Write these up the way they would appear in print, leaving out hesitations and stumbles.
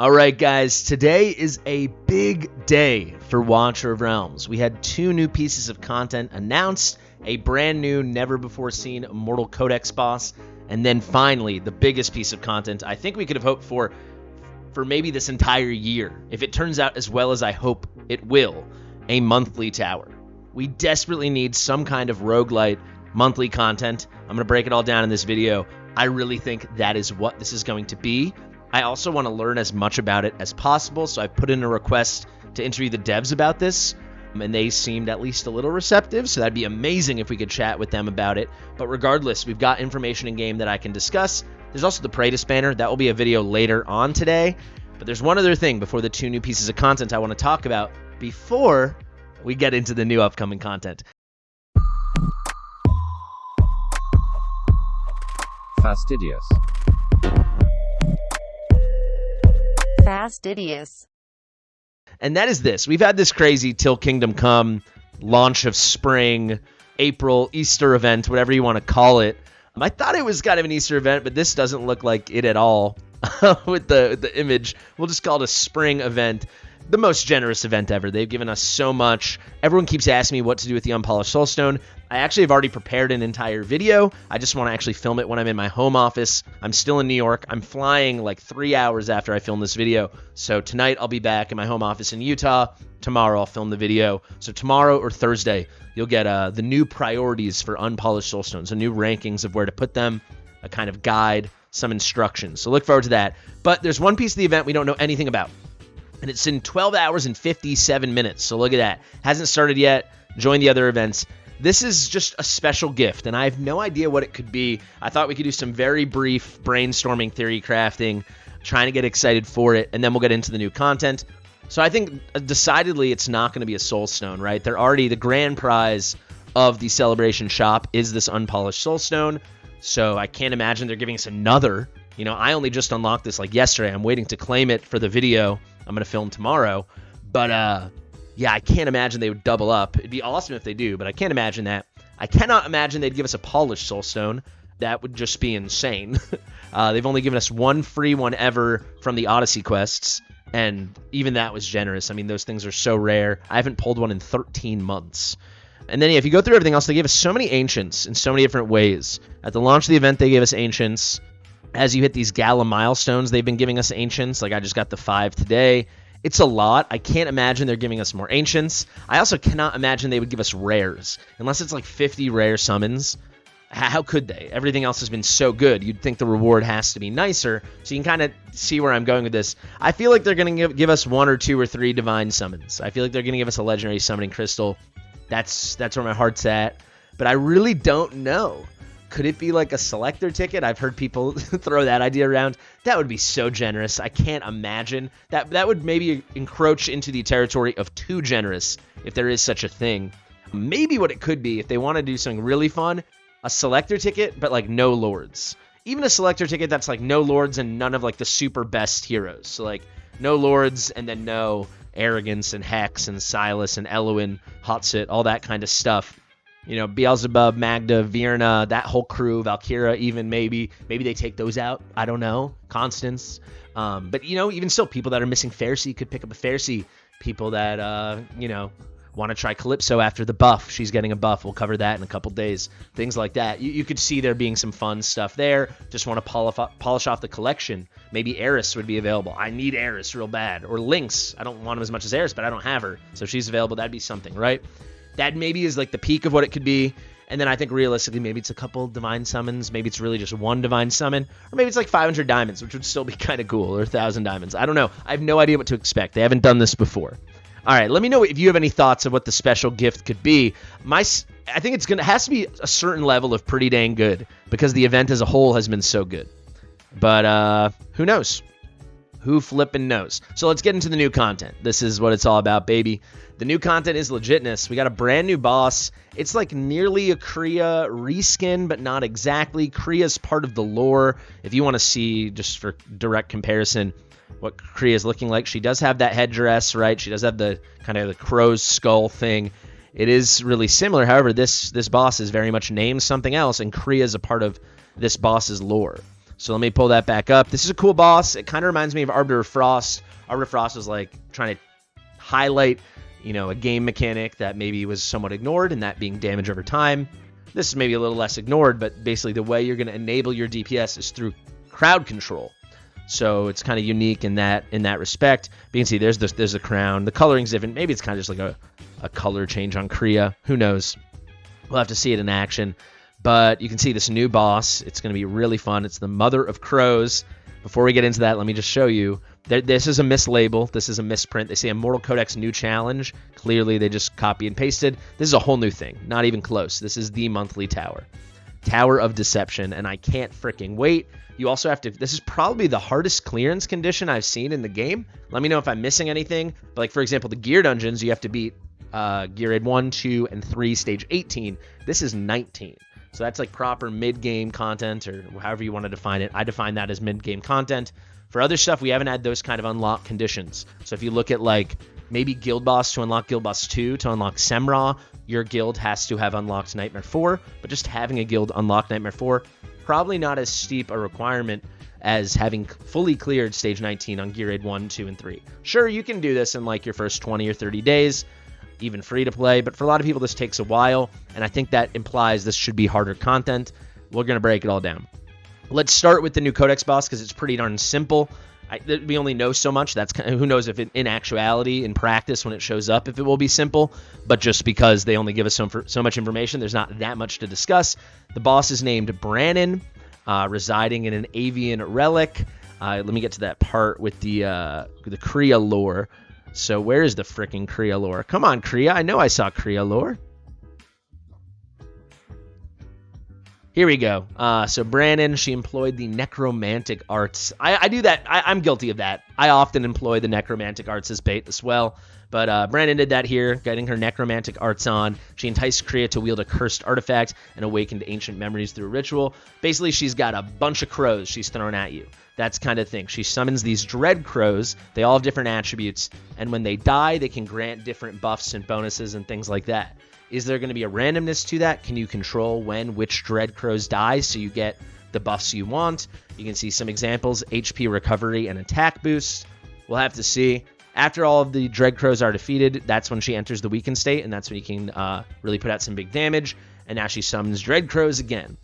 All right, guys, today is a big day for Watcher of Realms. We had 2 new pieces of content announced, a brand new, never-before-seen Immortal Codex boss, and then finally, the biggest piece of content I think we could have hoped for maybe this entire year, if it turns out as well as I hope it will, a monthly tower. We desperately need some kind of roguelite monthly content. I'm going to break it all down in this video. I really think that is what this is going to be. I also want to learn as much about it as possible, so I put in a request to interview the devs about this, and they seemed at least a little receptive, so that'd be amazing if we could chat with them about it. But regardless, we've got information in game that I can discuss. There's also the Praetus banner. That will be a video later on today. But there's one other thing before the 2 new pieces of content I want to talk about before we get into the new upcoming content. Fastidious. Fastidious. And that is this. We've had this crazy Till Kingdom Come, launch of spring, April, Easter event, whatever you want to call it. I thought it was kind of an Easter event, but this doesn't look like it at all with the image. We'll just call it a spring event. The most generous event ever. They've given us so much. Everyone keeps asking me what to do with the unpolished soulstone. I actually have already prepared an entire video. I just want to actually film it when I'm in my home office. I'm still in New York. I'm flying like 3 hours after I film this video. So tonight I'll be back in my home office in Utah. Tomorrow I'll film the video. So tomorrow or Thursday, you'll get the new priorities for unpolished soulstones, the new rankings of where to put them, a kind of guide, some instructions. So look forward to that. But there's one piece of the event we don't know anything about. And it's in 12 hours and 57 minutes. So look at that. Hasn't started yet. Join the other events. This is just a special gift, and I have no idea what it could be. I thought we could do some very brief brainstorming, theory crafting, trying to get excited for it, and then we'll get into the new content. So I think decidedly it's not going to be a soulstone, right? They're already, the grand prize of the Celebration shop is this unpolished soulstone. So I can't imagine they're giving us another. You know, I only just unlocked this like yesterday. I'm waiting to claim it for the video I'm going to film tomorrow. But yeah, I can't imagine they would double up. It'd be awesome if they do, but I can't imagine that. I cannot imagine they'd give us a polished soulstone. That would just be insane. They've only given us one free one ever from the Odyssey quests, and even that was generous. I mean, those things are so rare. I haven't pulled one in 13 months. And then, yeah, if you go through everything else, they gave us so many Ancients in so many different ways. At the launch of the event, they gave us Ancients. As you hit these Gala milestones, they've been giving us Ancients. Like, I just got the 5 today. It's a lot. I can't imagine they're giving us more Ancients. I also cannot imagine they would give us rares. Unless it's like 50 rare summons. How could they? Everything else has been so good. You'd think the reward has to be nicer. So you can kind of see where I'm going with this. I feel like they're going to give us 1 or 2 or 3 divine summons. I feel like they're going to give us a legendary summoning crystal. That's where my heart's at. But I really don't know. Could it be like a selector ticket? I've heard people throw that idea around. That would be so generous. I can't imagine. That would maybe encroach into the territory of too generous, if there is such a thing. Maybe what it could be, if they want to do something really fun, a selector ticket, but like no lords. Even a selector ticket that's like no lords and none of like the super best heroes. So like no lords and then no Arrogance and Hex and Silas and Eloin, Hotsit, all that kind of stuff. You know, Beelzebub, Magda, Virna, that whole crew, Valkyra, even maybe they take those out. I don't know. Constance. But, you know, even still, people that are missing Pharisee could pick up a Pharisee. People that, you know, want to try Calypso after the buff. She's getting a buff. We'll cover that in a couple days. Things like that. You could see there being some fun stuff there. Just want to polish off the collection. Maybe Eris would be available. I need Eris real bad. Or Lynx. I don't want him as much as Eris, but I don't have her. So if she's available, that'd be something, right? That maybe is like the peak of what it could be. And then I think realistically, maybe it's a couple divine summons. Maybe it's really just 1 divine summon. Or maybe it's like 500 diamonds, which would still be kind of cool. Or 1,000 diamonds. I don't know. I have no idea what to expect. They haven't done this before. All right, let me know if you have any thoughts of what the special gift could be. I think it has to be a certain level of pretty dang good because the event as a whole has been so good. But who knows? Who flippin' knows? So let's get into the new content. This is what it's all about, baby. The new content is legitness. We got a brand new boss. It's like nearly a Kriya reskin, but not exactly. Kriya's part of the lore. If you want to see, just for direct comparison, what Kriya is looking like, she does have that headdress, right? She does have the kind of the crow's skull thing. It is really similar. However, this boss is very much named something else, and Kriya is a part of this boss's lore. So let me pull that back up. This is a cool boss. It kind of reminds me of Arbiter of Frost. Arbiter of Frost was like trying to highlight, a game mechanic that maybe was somewhat ignored, and that being damage over time. This is maybe a little less ignored, but basically the way you're going to enable your DPS is through crowd control. So it's kind of unique in that respect. But you can see there's the crown. The coloring's different. Maybe it's kind of just like a color change on Kriya. Who knows? We'll have to see it in action. But you can see this new boss. It's going to be really fun. It's the Mother of Crows. Before we get into that, let me just show you. This is a mislabel. This is a misprint. They say Immortal Codex new challenge. Clearly, they just copy and pasted. This is a whole new thing. Not even close. This is the monthly tower. Tower of Deception, and I can't freaking wait. You also have to... This is probably the hardest clearance condition I've seen in the game. Let me know if I'm missing anything. But like, for example, the gear dungeons, you have to beat Gear Aid 1, 2, and 3, stage 18. This is 19. So that's like proper mid-game content, or however you want to define it. I define that as mid-game content. For other stuff, we haven't had those kind of unlock conditions. So if you look at like maybe Guild Boss to unlock Guild Boss 2, to unlock Semra, your guild has to have unlocked Nightmare 4. But just having a guild unlock Nightmare 4, probably not as steep a requirement as having fully cleared stage 19 on Gear Aid 1, 2, and 3. Sure, you can do this in like your first 20 or 30 days. Even free to play, but for a lot of people this takes a while, and I think that implies this should be harder content. We're going to break it all down. Let's start with the new Codex boss because it's pretty darn simple. We only know so much. That's who knows if in actuality, in practice, when it shows up, if it will be simple, but just because they only give us so much information, there's not that much to discuss. The boss is named Brannon, residing in an avian relic. Let me get to that part with the Kriya lore. So where is the frickin' Kriya lore? Come on, Kriya. I know I saw Kriya lore. Here we go. So Brannon, she employed the necromantic arts. I do that. I'm guilty of that. I often employ the necromantic arts as bait as well. But Brannon did that here, getting her necromantic arts on. She enticed Kriya to wield a cursed artifact and awakened ancient memories through a ritual. Basically, she's got a bunch of crows she's thrown at you. That's kind of thing. She summons these dread crows. They all have different attributes. And when they die, they can grant different buffs and bonuses and things like that. Is there going to be a randomness to that? Can you control which dread crows die so you get the buffs you want? You can see some examples, HP recovery and attack boost. We'll have to see. After all of the dread crows are defeated, that's when she enters the weakened state, and that's when you can really put out some big damage. And now she summons dread crows again.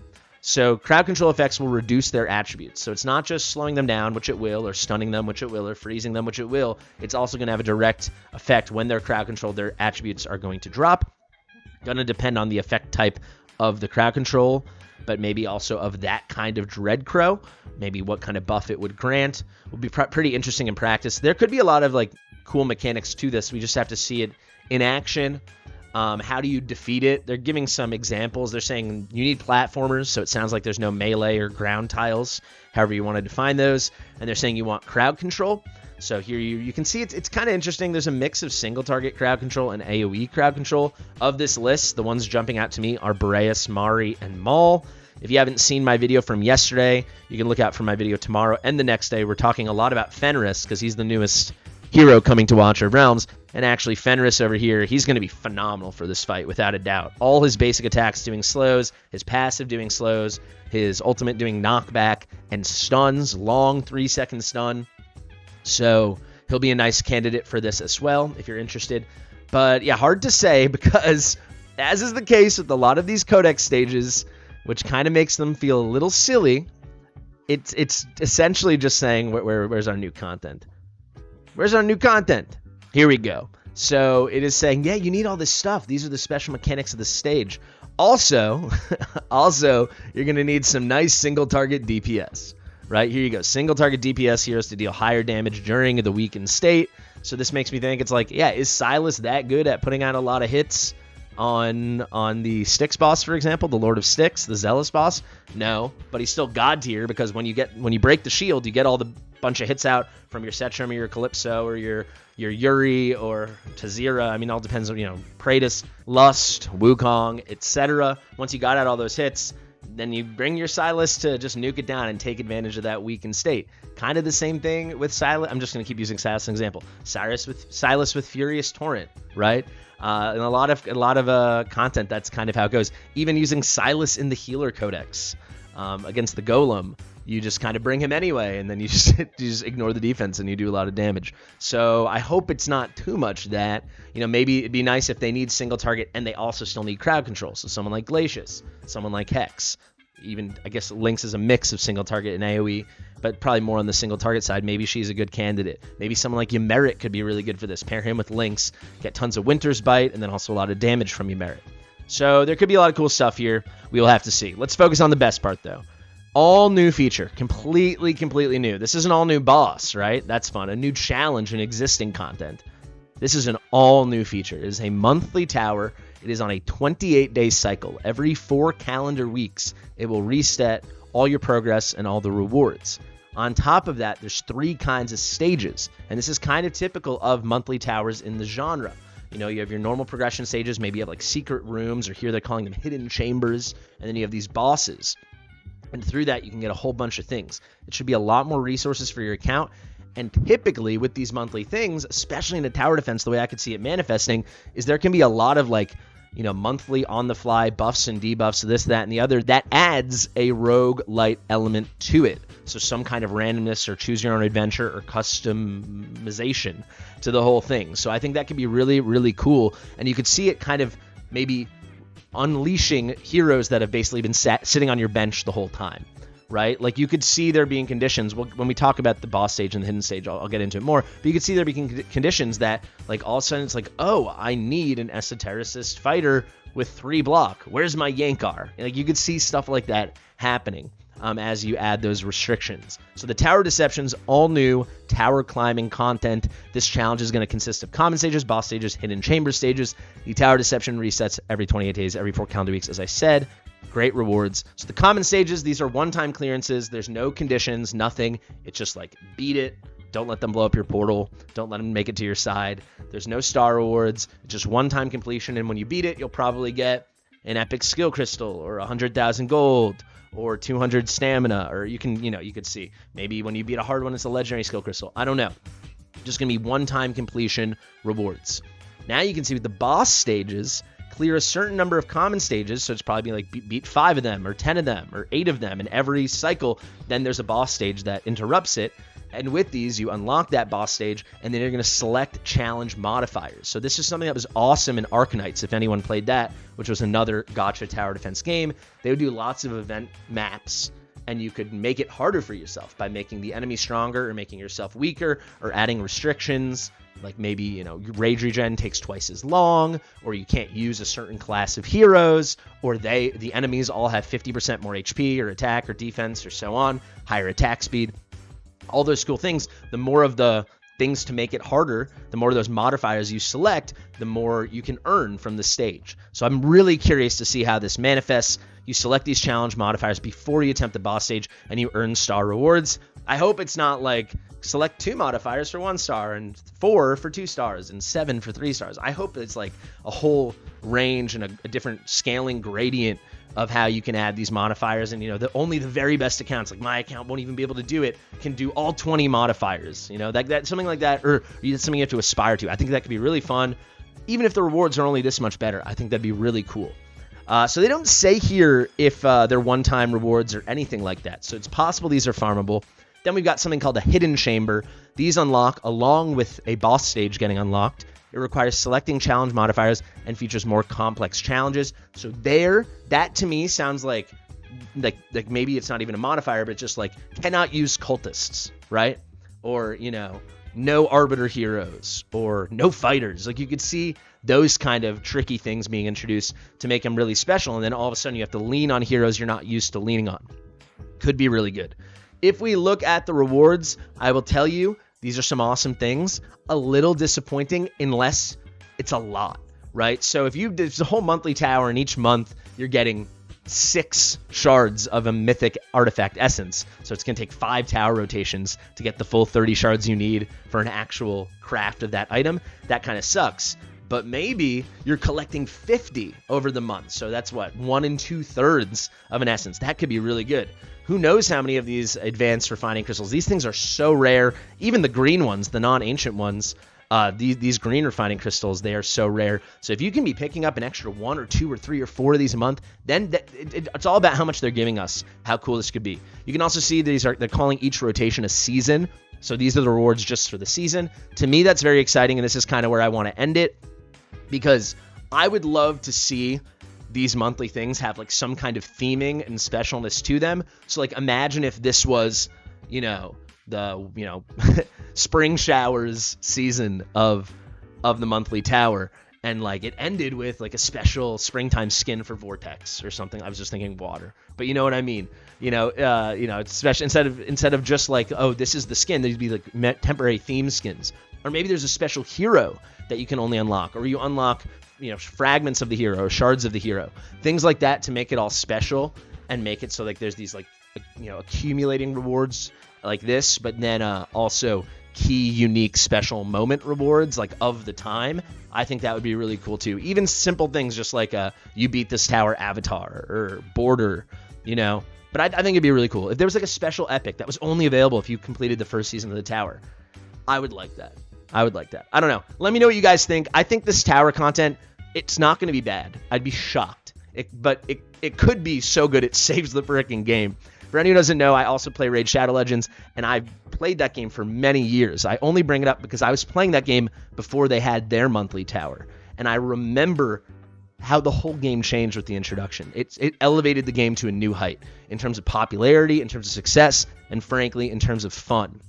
So crowd control effects will reduce their attributes. So it's not just slowing them down, which it will, or stunning them, which it will, or freezing them, which it will. It's also going to have a direct effect when they're crowd controlled. Their attributes are going to drop. Going to depend on the effect type of the crowd control, but maybe also of that kind of dread crow. Maybe what kind of buff it would grant. Will be pretty interesting in practice. There could be a lot of like cool mechanics to this. We just have to see it in action. How do you defeat it? They're giving some examples. They're saying you need platformers, so it sounds like there's no melee or ground tiles, however you want to define those. And they're saying you want crowd control. So here you can see it's kind of interesting. There's a mix of single target crowd control and AoE crowd control. Of this list, the ones jumping out to me are Boreas, Mari, and Maul. If you haven't seen my video from yesterday, you can look out for my video tomorrow and the next day. We're talking a lot about Fenris because he's the newest hero coming to Watcher of Realms. And actually, Fenris over here, he's going to be phenomenal for this fight, without a doubt. All his basic attacks doing slows, his passive doing slows, his ultimate doing knockback, and stuns, long 3-second stun. So he'll be a nice candidate for this as well, if you're interested. But yeah, hard to say because, as is the case with a lot of these Codex stages, which kind of makes them feel a little silly, it's essentially just saying, where's our new content? Where's our new content? Here we go. So it is saying, yeah, you need all this stuff. These are the special mechanics of the stage. Also, you're going to need some nice single target DPS. Right, here you go. Single target DPS heroes to deal higher damage during the weakened state. So this makes me think it's like, yeah, is Silas that good at putting out a lot of hits on the Styx boss, for example, the Lord of Styx, the Zealous boss? No, but he's still god tier because when you break the shield, you get all the bunch of hits out from your Setram or your Calypso or your Yuri or Tazira. I mean, it all depends on, Praetus, Lust, Wukong, etc. Once you got out all those hits, then you bring your Silas to just nuke it down and take advantage of that weakened state. Kind of the same thing with Silas. I'm just going to keep using Silas as an example. Silas with Furious Torrent, right? And a lot of content, that's kind of how it goes. Even using Silas in the Healer Codex against the Golem. you just kind of bring him anyway, and then you just ignore the defense and you do a lot of damage. So I hope it's not too much that, maybe it'd be nice if they need single target and they also still need crowd control. So someone like Glacius, someone like Hex, even I guess Lynx is a mix of single target and AoE, but probably more on the single target side. Maybe she's a good candidate. Maybe someone like Ymeric could be really good for this. Pair him with Lynx, get tons of Winter's Bite, and then also a lot of damage from Ymeric. So there could be a lot of cool stuff here. We will have to see. Let's focus on the best part, though. All new feature. Completely new. This is an all new boss, right? That's fun. A new challenge in existing content. This is an all new feature. It is a monthly tower. It is on a 28-day cycle. Every 4 calendar weeks, it will reset all your progress and all the rewards. On top of that, there's 3 kinds of stages, and this is kind of typical of monthly towers in the genre. You have your normal progression stages, maybe you have like secret rooms, or here they're calling them hidden chambers, and then you have these bosses. And through that, you can get a whole bunch of things. It should be a lot more resources for your account. And typically with these monthly things, especially in a tower defense, the way I could see it manifesting is there can be a lot of monthly on-the-fly buffs and debuffs, this, that, and the other, that adds a roguelite element to it. So some kind of randomness or choose-your-own-adventure or customization to the whole thing. So I think that could be really, really cool. And you could see it kind of maybe unleashing heroes that have basically been sitting on your bench the whole time, right? Like you could see there being conditions. When we talk about the boss stage and the hidden stage, I'll get into it more. But you could see there being conditions that all of a sudden it's like, oh, I need an esotericist fighter with 3 block. Where's my Yankar? You could see stuff like that happening as you add those restrictions. So the Tower Deception's all new tower climbing content. This challenge is going to consist of common stages, boss stages, hidden chamber stages. The Tower Deception resets every 28 days, every 4 calendar weeks, as I said. Great rewards. So the common stages, these are one-time clearances. There's no conditions, nothing. It's just beat it. Don't let them blow up your portal. Don't let them make it to your side. There's no star rewards. It's just one-time completion. And when you beat it, you'll probably get an epic skill crystal or 100,000 gold or 200 stamina, or you could see maybe when you beat a hard one, it's a legendary skill crystal. I don't know. Just going to be one-time completion rewards. Now you can see with the boss stages, clear a certain number of common stages, so it's probably beat 5 of them or 10 of them or 8 of them in every cycle. Then there's a boss stage that interrupts it, and with these you unlock that boss stage, and then you're going to select challenge modifiers. So this is something that was awesome in Arkanites, if anyone played that, which was another gacha tower defense game. They would do lots of event maps, and you could make it harder for yourself by making the enemy stronger or making yourself weaker or adding restrictions. Like maybe, rage regen takes twice as long, or you can't use a certain class of heroes, or the enemies all have 50% more HP or attack or defense or so on, higher attack speed. All those cool things. The more of the things to make it harder, the more of those modifiers you select, the more you can earn from the stage. So I'm really curious to see how this manifests. You select these challenge modifiers before you attempt the boss stage, and you earn star rewards. I hope it's not select 2 modifiers for 1 star and 4 for 2 stars and 7 for 3 stars. I hope it's a whole range and a different scaling gradient of how you can add these modifiers. And only the very best accounts, like my account, won't even be able to do it, can do all 20 modifiers. That something like that, or something you have to aspire to. I think that could be really fun. Even if the rewards are only this much better, I think that'd be really cool. So they don't say here if they're one-time rewards or anything like that. So it's possible these are farmable. Then we've got something called a hidden chamber. These unlock along with a boss stage getting unlocked. It requires selecting challenge modifiers and features more complex challenges. So that to me sounds like maybe it's not even a modifier, but it's just cannot use cultists, right? Or, no arbiter heroes or no fighters. You could see those kind of tricky things being introduced to make them really special. And then all of a sudden you have to lean on heroes you're not used to leaning on. Could be really good. If we look at the rewards, I will tell you, these are some awesome things. A little disappointing unless it's a lot, right? So if there's a whole monthly tower, and each month you're getting 6 shards of a mythic artifact essence. So it's going to take 5 tower rotations to get the full 30 shards you need for an actual craft of that item. That kind of sucks. But maybe you're collecting 50 over the month. So that's 1 2/3 of an essence. That could be really good. Who knows how many of these advanced refining crystals. These things are so rare. Even the green ones, the non-ancient ones, These green refining crystals, they are so rare. So if you can be picking up an extra 1 or 2 or 3 or 4 of these a month, then it's all about how much they're giving us, how cool this could be. You can also see they're calling each rotation a season. So these are the rewards just for the season. To me, that's very exciting, and this is kind of where I want to end it, because I would love to see these monthly things have like some kind of theming and specialness to them. So like imagine if this was, the spring showers season of the monthly tower, and like it ended with like a special springtime skin for Vortex or something. I was just thinking water, but you know what I mean. It's special instead of just like, oh, this is the skin. There'd be like temporary theme skins, or maybe there's a special hero that you can only unlock, or you unlock fragments of the hero or shards of the hero, things like that, to make it all special and make it so like there's these like accumulating rewards like this, but then also key unique special moment rewards like of the time. I think that would be really cool too. Even simple things just like you beat this tower avatar or border, but I think it'd be really cool if there was like a special epic that was only available if you completed the first season of the tower. I would like that. I don't know. Let me know what you guys think. I think this tower content, it's not going to be bad. I'd be shocked. But it could be so good it saves the freaking game. For anyone who doesn't know, I also play Raid Shadow Legends, and I've played that game for many years. I only bring it up because I was playing that game before they had their monthly tower, and I remember how the whole game changed with the introduction. It elevated the game to a new height in terms of popularity, in terms of success, and frankly, in terms of fun.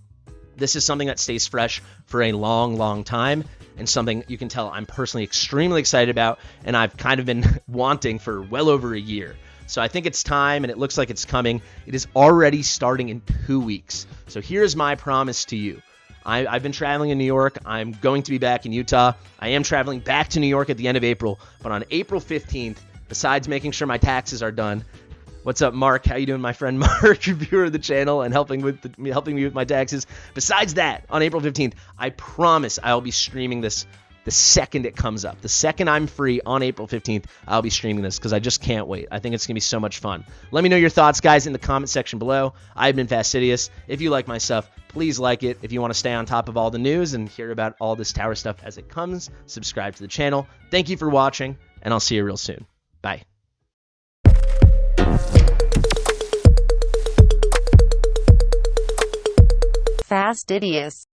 This is something that stays fresh for a long, long time, and something you can tell I'm personally extremely excited about, and I've kind of been wanting for well over a year. So I think it's time, and it looks like it's coming. It is already starting in 2 weeks. So here's my promise to you. I've been traveling in New York. I'm going to be back in Utah. I am traveling back to New York at the end of April. But on April 15th, besides making sure my taxes are done, what's up, Mark? How you doing, my friend Mark, viewer of the channel and helping me with my taxes? Besides that, on April 15th, I promise I'll be streaming this the second it comes up. The second I'm free on April 15th, I'll be streaming this because I just can't wait. I think it's going to be so much fun. Let me know your thoughts, guys, in the comment section below. I've been Fastidious. If you like my stuff, please like it. If you want to stay on top of all the news and hear about all this tower stuff as it comes, subscribe to the channel. Thank you for watching, and I'll see you real soon. Bye. Fastidious.